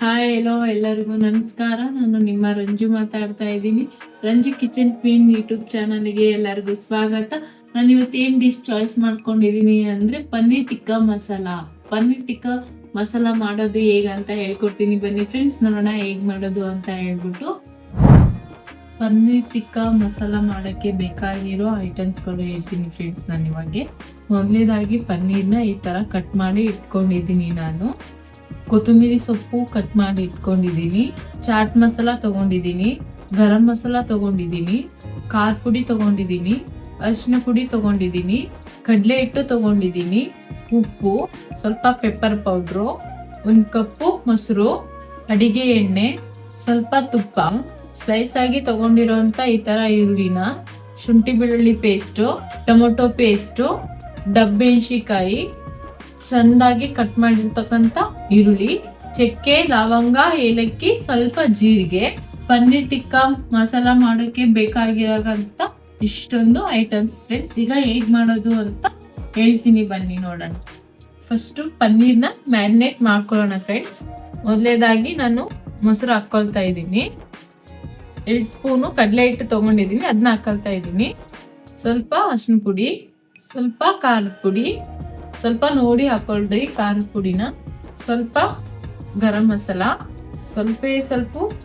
Hi ಎಲ್ಲೋ ಎಲ್ಲರಿಗೂ ನಮಸ್ಕಾರ. ನಾನು ನಿಮ್ಮ ರಂಜು ಮಾತಾಡ್ತಾ ಇದ್ದೀನಿ. ರಂಜು ಕಿಚನ್ ಕ್ವೀನ್ ಯೂಟ್ಯೂಬ್ ಚಾನಲ್ಗೆ ಎಲ್ಲರಿಗೂ ಸ್ವಾಗತ. ನಾನು ಇವತ್ತು ಏನ್ ಡಿಶ್ ಚಾಯ್ಸ್ ಮಾಡ್ಕೊಂಡಿದ್ದೀನಿ ಅಂದ್ರೆ ಪನ್ನೀರ್ ಟಿಕ್ಕಾ ಮಸಾಲ ಮಾಡೋದು ಹೇಗಂತ ಹೇಳ್ಕೊಡ್ತೀನಿ. ಬನ್ನಿ ಫ್ರೆಂಡ್ಸ್, ನೋಡೋಣ ಹೇಗ್ ಮಾಡೋದು ಅಂತ ಹೇಳ್ಬಿಟ್ಟು. ಪನ್ನೀರ್ ಟಿಕ್ಕಾ ಮಸಾಲ ಮಾಡೋಕ್ಕೆ ಬೇಕಾಗಿರೋ ಐಟಮ್ಸ್ಗಳು ಹೇಳ್ತೀನಿ ಫ್ರೆಂಡ್ಸ್. ನಾನು ಇವಾಗ ಮೊದಲನೇದಾಗಿ ಪನ್ನೀರ್ನ ಈ ತರ ಕಟ್ ಮಾಡಿ ಇಟ್ಕೊಂಡಿದ್ದೀನಿ. ನಾನು ಕೊತ್ತಂಬರಿ ಸೊಪ್ಪು ಕಟ್ ಮಾಡಿ ಇಟ್ಕೊಂಡಿದ್ದೀನಿ, ಚಾಟ್ ಮಸಾಲ ತಗೊಂಡಿದ್ದೀನಿ, ಗರಂ ಮಸಾಲ ತಗೊಂಡಿದ್ದೀನಿ, ಖಾರ ಪುಡಿ ತಗೊಂಡಿದ್ದೀನಿ, ಅರಿಶಿನ ಪುಡಿ ತಗೊಂಡಿದ್ದೀನಿ, ಕಡಲೆ ಹಿಟ್ಟು ತಗೊಂಡಿದ್ದೀನಿ, ಉಪ್ಪು, ಸ್ವಲ್ಪ ಪೆಪ್ಪರ್ ಪೌಡ್ರು, 1 ಕಪ್ಪು ಮೊಸರು, ಅಡಿಗೆ ಎಣ್ಣೆ, ಸ್ವಲ್ಪ ತುಪ್ಪ, ಸ್ಲೈಸ್ ಆಗಿ ತಗೊಂಡಿರೋಂಥ ಈ ತರ ಈರುಳ್ಳಿನ, ಶುಂಠಿ ಬೆಳ್ಳುಳ್ಳಿ ಪೇಸ್ಟು, ಟೊಮೊಟೊ ಪೇಸ್ಟು, ಡಬ್ಬೆಣಸಿಕಾಯಿ, ಸಣ್ಣದಾಗಿ ಕಟ್ ಮಾಡಿರ್ತಕ್ಕಂಥ ಈರುಳ್ಳಿ, ಚಕ್ಕೆ, ಲವಂಗ, ಏಲಕ್ಕಿ, ಸ್ವಲ್ಪ ಜೀರಿಗೆ. ಪನ್ನೀರ್ ಟಿಕ್ಕಾ ಮಸಾಲ ಮಾಡೋಕೆ ಬೇಕಾಗಿರೋಂಥ ಇಷ್ಟೊಂದು ಐಟಮ್ಸ್ ಫ್ರೆಂಡ್ಸ್. ಈಗ ಹೇಗ್ ಮಾಡೋದು ಅಂತ ಹೇಳ್ತೀನಿ, ಬನ್ನಿ ನೋಡೋಣ. ಫಸ್ಟು ಪನ್ನೀರ್ನ ಮ್ಯಾರಿನೇಟ್ ಮಾಡ್ಕೊಳ್ಳೋಣ ಫ್ರೆಂಡ್ಸ್. ಮೊದಲನೇದಾಗಿ ನಾನು ಮೊಸರು ಹಾಕ್ಕೊಳ್ತಾ ಇದ್ದೀನಿ. 2 ಸ್ಪೂನು ಕಡಲೆ ಹಿಟ್ಟು ತೊಗೊಂಡಿದ್ದೀನಿ, ಅದನ್ನ ಹಾಕೊಳ್ತಾ ಇದ್ದೀನಿ. ಸ್ವಲ್ಪ ಅರಿಶಿನ ಪುಡಿ, ಸ್ವಲ್ಪ ಖಾರದ ಪುಡಿ, ಸ್ವಲ್ಪ ನೋಡಿ ಹಾಕೊಳ್ರಿ ಖಾರದ ಪುಡಿನ, ಸ್ವಲ್ಪ ಗರಂ ಮಸಾಲ, ಸ್ವಲ್ಪ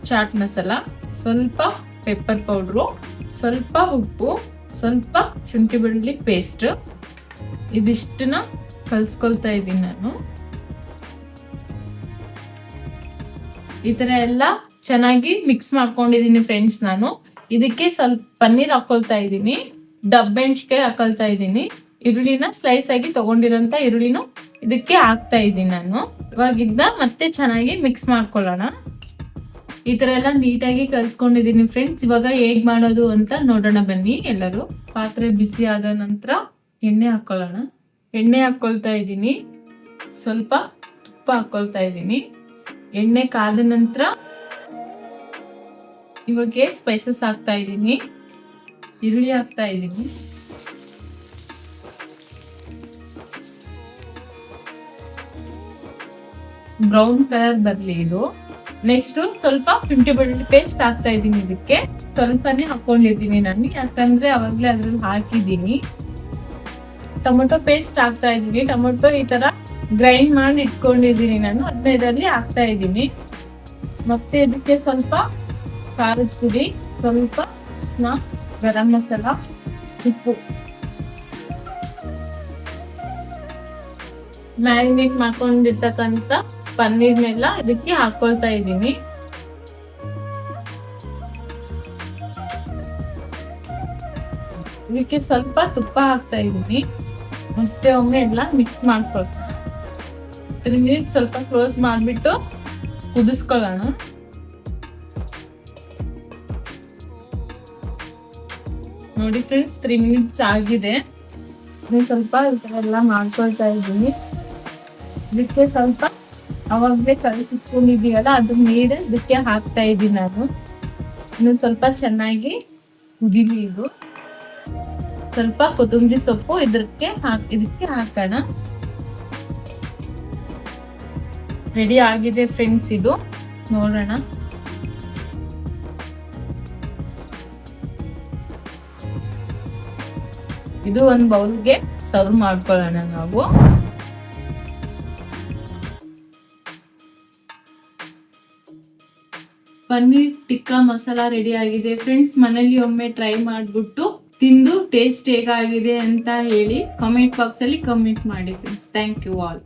ಚಾಟ್ ಮಸಾಲ, ಸ್ವಲ್ಪ ಪೆಪ್ಪರ್ ಪೌಡ್ರು, ಸ್ವಲ್ಪ ಉಪ್ಪು, ಸ್ವಲ್ಪ ಶುಂಠಿ ಬೆಳ್ಳುಳ್ಳಿ ಪೇಸ್ಟ್. ಇದಿಷ್ಟನ್ನ ಕಲ್ಸ್ಕೊಳ್ತಾ ಇದ್ದೀನಿ ನಾನು. ಈ ತರ ಎಲ್ಲ ಚೆನ್ನಾಗಿ ಮಿಕ್ಸ್ ಮಾಡ್ಕೊಂಡಿದ್ದೀನಿ ಫ್ರೆಂಡ್ಸ್. ನಾನು ಇದಕ್ಕೆ ಸ್ವಲ್ಪ ಪನ್ನೀರ್ ಹಾಕೊಳ್ತಾ ಇದ್ದೀನಿ, ಡಬ್ಬೆಣಸಿಕಾಯಿ ಹಾಕೊಳ್ತಾ ಇದ್ದೀನಿ, ಈರುಳ್ಳಿನ ಸ್ಲೈಸ್ ಆಗಿ ತಗೊಂಡಿರೋಂಥ ಈರುಳ್ಳಿನೂ ಇದಕ್ಕೆ ಹಾಕ್ತಾ ಇದ್ದೀನಿ ನಾನು. ಇವಾಗಿದ್ದ ಮತ್ತೆ ಚೆನ್ನಾಗಿ ಮಿಕ್ಸ್ ಮಾಡ್ಕೊಳ್ಳೋಣ. ಈ ತರ ಎಲ್ಲ ನೀಟಾಗಿ ಕಲ್ಸ್ಕೊಂಡಿದ್ದೀನಿ ಫ್ರೆಂಡ್ಸ್. ಇವಾಗ ಹೇಗ್ ಮಾಡೋದು ಅಂತ ನೋಡೋಣ ಬನ್ನಿ ಎಲ್ಲರೂ. ಪಾತ್ರೆ ಬಿಸಿ ಆದ ನಂತರ ಎಣ್ಣೆ ಹಾಕೊಳ್ಳೋಣ. ಎಣ್ಣೆ ಹಾಕೊಳ್ತಾ ಇದ್ದೀನಿ, ಸ್ವಲ್ಪ ತುಪ್ಪ ಹಾಕೊಳ್ತಾ ಇದ್ದೀನಿ. ಎಣ್ಣೆ ಕಾದ ನಂತರ ಇವಾಗ ಸ್ಪೈಸಸ್ ಹಾಕ್ತಾ ಇದ್ದೀನಿ. ಈರುಳ್ಳಿ ಹಾಕ್ತಾ ಇದ್ದೀನಿ, ಬ್ರೌನ್ ಕಲರ್ ಬರ್ಲಿ ಇದು. ನೆಕ್ಸ್ಟ್ ಸ್ವಲ್ಪ ಶುಂಠಿ ಬೆಳ್ಳುಳ್ಳಿ ಪೇಸ್ಟ್ ಹಾಕ್ತಾ ಇದ್ದೀನಿ. ಇದಕ್ಕೆ ಸ್ವಲ್ಪನೇ ಹಾಕೊಂಡಿದ್ದೀನಿ ನಾನು, ಯಾಕಂದ್ರೆ ಅವಾಗ್ಲೇ ಅದ್ರಲ್ಲಿ ಹಾಕಿದ್ದೀನಿ. ಟೊಮೊಟೊ ಪೇಸ್ಟ್ ಹಾಕ್ತಾ ಇದ್ದೀನಿ. ಟೊಮೊಟೊ ಈ ತರ ಗ್ರೈಂಡ್ ಮಾಡಿ ಇಟ್ಕೊಂಡಿದ್ದೀನಿ ನಾನು, ಅದನ್ನ ಇದರಲ್ಲಿ ಹಾಕ್ತಾ ಇದ್ದೀನಿ. ಮತ್ತೆ ಇದಕ್ಕೆ ಸ್ವಲ್ಪ ಖಾರದ ಪುಡಿ, ಸ್ವಲ್ಪ ಅರಿಶಿನ, ಗರಂ ಮಸಾಲ, ಉಪ್ಪು, ಮ್ಯಾರಿನೇಟ್ ಮಾಡ್ಕೊಂಡಿರ್ತಕ್ಕಂಥ ಪನ್ನೀರ್ನೆಲ್ಲ ಇದಕ್ಕೆ ಹಾಕೊಳ್ತಾ ಇದ್ದೀನಿ. ಇದಕ್ಕೆ ಸ್ವಲ್ಪ ತುಪ್ಪ ಹಾಕ್ತಾ ಇದ್ದೀನಿ. ಮತ್ತೆ ಒಮ್ಮೆ ಎಲ್ಲ ಮಿಕ್ಸ್ ಮಾಡ್ಕೊಳ್ತೀನಿ. 3 ಮಿನಿಟ್ಸ್ ಸ್ವಲ್ಪ ಕ್ಲೋಸ್ ಮಾಡಿಬಿಟ್ಟು ಕುದಿಸ್ಕೊಳ್ಳೋಣ. ನೋಡಿ ಫ್ರೆಂಡ್ಸ್, 3 ಮಿನಿಟ್ಸ್ ಆಗಿದೆ. ಸ್ವಲ್ಪ ಈ ತರ ಎಲ್ಲ ಮಾಡ್ಕೊಳ್ತಾ ಇದ್ದೀನಿ. ಇದಕ್ಕೆ ಸ್ವಲ್ಪ ಅವಾಗಲೇ ಕಲಸಿಟ್ಕೊಂಡಿದ್ದೀವಲ್ಲ ಅದ್ರ ನೀರು ಇದಕ್ಕೆ ಹಾಕ್ತಾ ಇದ್ದೀನಿ ನಾನು. ಇನ್ನು ಸ್ವಲ್ಪ ಚೆನ್ನಾಗಿ ಕುದಿಲಿ ಇದು. ಸ್ವಲ್ಪ ಕೊತ್ತಂಬರಿ ಸೊಪ್ಪು ಇದಕ್ಕೆ ಹಾಕೋಣ. ರೆಡಿ ಆಗಿದೆ ಫ್ರೆಂಡ್ಸ್ ಇದು, ನೋಡೋಣ. ಇದು ಒಂದು ಬೌಲ್ಗೆ ಸರ್ವ್ ಮಾಡ್ಕೊಳ್ಳೋಣ ನಾವು. ಪನ್ನೀರ್ ಟಿಕ್ಕಾ ಮಸಾಲ ರೆಡಿ ಆಗಿದೆ ಫ್ರೆಂಡ್ಸ್. ಮನೇಲಿ ಒಮ್ಮೆ ಟ್ರೈ ಮಾಡ್ಬಿಟ್ಟು ತಿಂದು ಟೇಸ್ಟ್ ಹೇಗಾಗಿದೆ ಅಂತ ಹೇಳಿ ಕಮೆಂಟ್ ಬಾಕ್ಸ್ ಅಲ್ಲಿ ಕಮೆಂಟ್ ಮಾಡಿ ಫ್ರೆಂಡ್ಸ್. Thank you all.